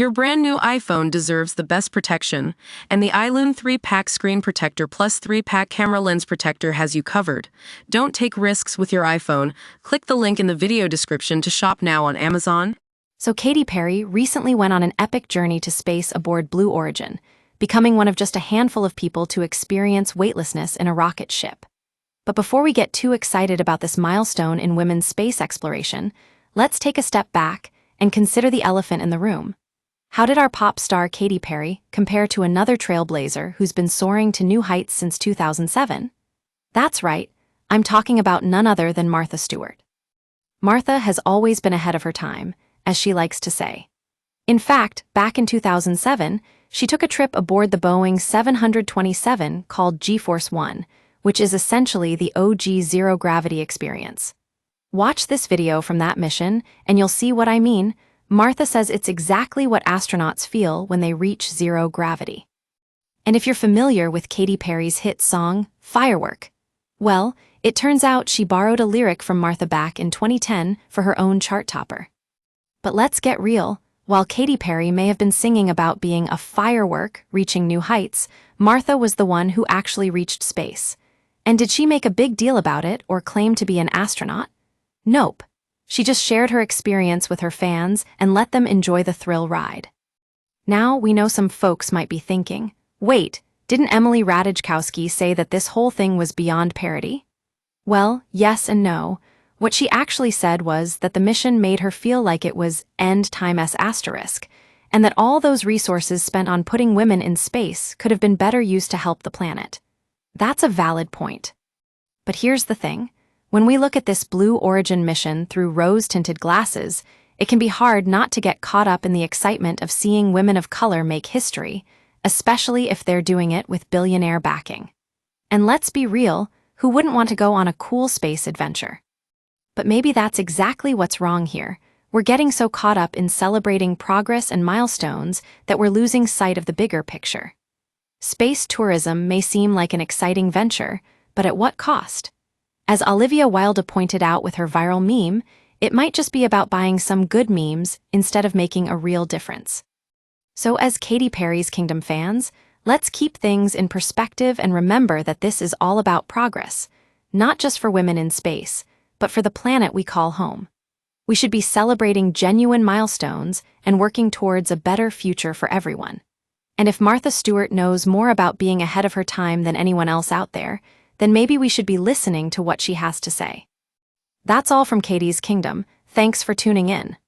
Your brand new iPhone deserves the best protection, and the iLune 3-pack screen protector plus 3-pack camera lens protector has you covered. Don't take risks with your iPhone. Click the link in the video description to shop now on Amazon. So Katy Perry recently went on an epic journey to space aboard Blue Origin, becoming one of just a handful of people to experience weightlessness in a rocket ship. But before we get too excited about this milestone in women's space exploration, let's take a step back and consider the elephant in the room. How did our pop star Katy Perry compare to another trailblazer who's been soaring to new heights since 2007? That's right, I'm talking about none other than Martha Stewart. Martha has always been ahead of her time, as she likes to say. In fact, back in 2007, she took a trip aboard the Boeing 727 called G-Force One, which is essentially the OG zero-gravity experience. Watch this video from that mission, and you'll see what I mean. Martha says it's exactly what astronauts feel when they reach zero gravity. And if you're familiar with Katy Perry's hit song, Firework, well, it turns out she borrowed a lyric from Martha back in 2010 for her own chart topper. But let's get real, while Katy Perry may have been singing about being a firework reaching new heights, Martha was the one who actually reached space. And did she make a big deal about it or claim to be an astronaut? Nope. She just shared her experience with her fans and let them enjoy the thrill ride. Now we know some folks might be thinking, wait, didn't Emily Ratajkowski say that this whole thing was beyond parody? Well, yes and no. What she actually said was that the mission made her feel like it was end times asterisk, and that all those resources spent on putting women in space could have been better used to help the planet. That's a valid point. But here's the thing. When we look at this Blue Origin mission through rose-tinted glasses, it can be hard not to get caught up in the excitement of seeing women of color make history, especially if they're doing it with billionaire backing. And let's be real, who wouldn't want to go on a cool space adventure? But maybe that's exactly what's wrong here. We're getting so caught up in celebrating progress and milestones that we're losing sight of the bigger picture. Space tourism may seem like an exciting venture, but at what cost? As Olivia Wilde pointed out with her viral meme, it might just be about buying some good memes instead of making a real difference. So as Katy Perry's Kingdom fans, let's keep things in perspective and remember that this is all about progress, not just for women in space, but for the planet we call home. We should be celebrating genuine milestones and working towards a better future for everyone. And if Martha Stewart knows more about being ahead of her time than anyone else out there, then maybe we should be listening to what she has to say. That's all from Katy's Kingdom. Thanks for tuning in.